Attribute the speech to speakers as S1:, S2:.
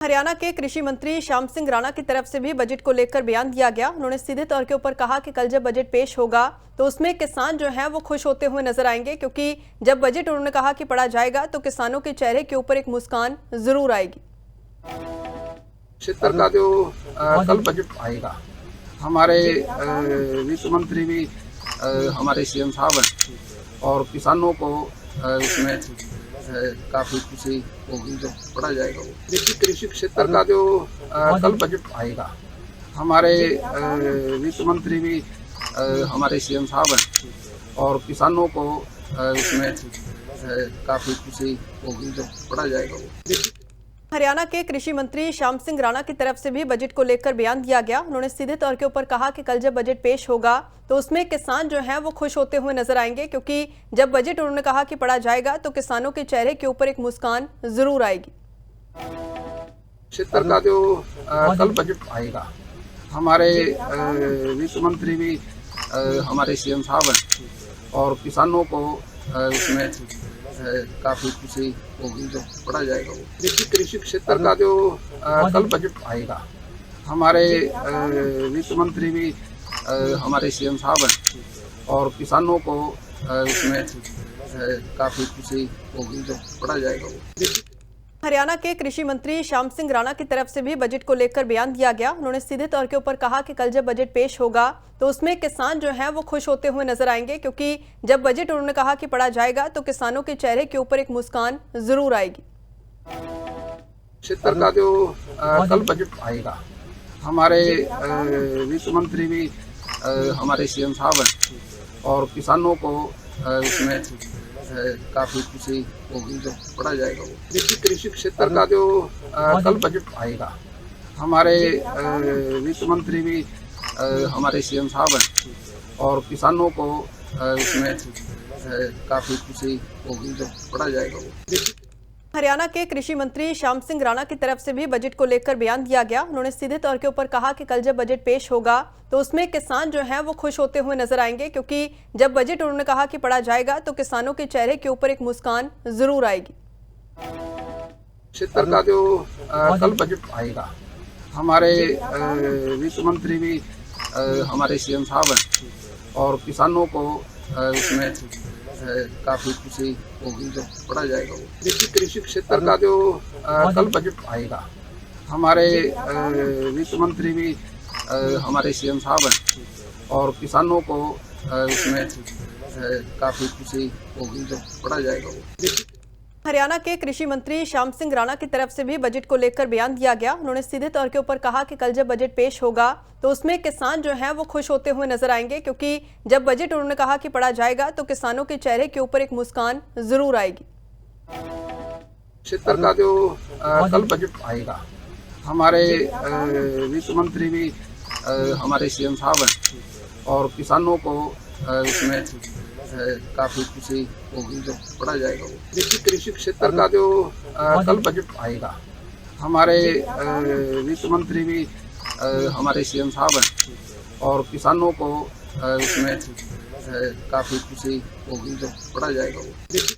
S1: हरियाणा के कृषि मंत्री श्याम सिंह राणा की तरफ से भी बजट को लेकर बयान दिया गया। उन्होंने सीधे तौर के ऊपर कहा कि कल जब बजट पेश होगा तो उसमें किसान जो हैं वो खुश होते हुए नजर आएंगे, क्योंकि जब बजट उन्होंने कहा कि पढ़ा जाएगा तो किसानों के चेहरे के ऊपर एक मुस्कान जरूर आएगी।
S2: क्षेत्र का जो कल बजट आएगा, हमारे वित्त मंत्री भी हमारे सीएम साहब हैं और किसानों को इसमें काफी खुशी होगी जो पढ़ा जाएगा। वो देखिए, कृषि क्षेत्र का जो कल बजट आएगा, हमारे वित्त मंत्री भी हमारे सीएम साहब हैं और किसानों को इसमें काफी खुशी होगी जो पढ़ा जाएगा। वो
S1: हरियाणा के कृषि मंत्री श्याम सिंह राणा की तरफ से भी बजट को लेकर बयान दिया गया। उन्होंने सीधे तौर के ऊपर कहा कि कल जब बजट पेश होगा तो उसमें किसान जो हैं वो खुश होते हुए नजर आएंगे, क्योंकि जब बजट उन्होंने कहा कि पढ़ा जाएगा तो किसानों के चेहरे के ऊपर एक मुस्कान जरूर आएगी।
S2: क्षेत्र का जो कल बजट आएगा, हमारे वित्त मंत्री भी हमारे सीएम साहब हैं और किसानों को इसमें काफी खुशी होगी जो पढ़ा जाएगा। वो देखिए, कृषि क्षेत्र का जो कल बजट आएगा, हमारे वित्त मंत्री भी हमारे सीएम साहब हैं और किसानों को इसमें काफी खुशी होगी जो पढ़ा जाएगा। वो
S1: हरियाणा के कृषि मंत्री श्याम सिंह राणा की तरफ से भी बजट को लेकर बयान दिया गया। उन्होंने सीधे तौर के ऊपर कहा कि कल जब बजट पेश होगा तो उसमें किसान जो हैं वो खुश होते हुए नजर आएंगे, क्योंकि जब बजट उन्होंने कहा कि पढ़ा जाएगा तो किसानों के चेहरे के ऊपर एक मुस्कान जरूर आएगी।
S2: क्षेत्र का जो कल बजट आएगा, हमारे वित्त मंत्री भी हमारे सीएम साहब हैं और किसानों को इसमें काफी खुशी होगी जो पढ़ा जाएगा। वो देखिए, कृषि क्षेत्र का जो कल बजट आएगा, हमारे वित्त मंत्री भी हमारे सीएम साहब हैं और किसानों को इसमें काफी खुशी होगी जो पढ़ा जाएगा। वो देखिए,
S1: हरियाणा के कृषि मंत्री श्याम सिंह राणा की तरफ से भी बजट को लेकर बयान दिया गया। उन्होंने सीधे तौर के ऊपर कहा कि कल जब बजट पेश होगा तो उसमें किसान जो हैं वो खुश होते हुए नजर आएंगे, क्योंकि जब बजट उन्होंने कहा कि पढ़ा जाएगा तो किसानों के चेहरे के ऊपर एक मुस्कान जरूर आएगी।
S2: क्षेत्र का जो कल बजट आएगा, हमारे वित्त मंत्री भी हमारे सीएम साहब हैं और किसानों को इसमें काफी खुशी होगी जो पढ़ा जाएगा। वो देखिए, कृषि क्षेत्र का जो कल बजट आएगा, हमारे वित्त मंत्री भी हमारे सीएम साहब हैं और किसानों को इसमें काफी खुशी होगी जो पढ़ा जाएगा। वो देखिए,
S1: हरियाणा के कृषि मंत्री श्याम सिंह राणा की तरफ से भी बजट को लेकर बयान दिया गया। उन्होंने सीधे तौर के ऊपर कहा कि कल जब बजट पेश होगा तो उसमें किसान जो हैं वो खुश होते हुए नजर आएंगे, क्योंकि जब बजट उन्होंने कहा कि पढ़ा जाएगा तो किसानों के चेहरे के ऊपर एक मुस्कान जरूर आएगी।
S2: क्षेत्र का जो कल बजट आएगा, हमारे वित्त मंत्री भी हमारे सीएम साहब हैं और किसानों को इसमें काफी खुशी होगी जो पढ़ा जाएगा। वो देखिए, कृषि क्षेत्र का जो कल बजट आएगा, हमारे वित्त मंत्री भी हमारे सीएम साहब हैं और किसानों को इसमें काफी खुशी होगी जो पढ़ा जाएगा। वो देखिए,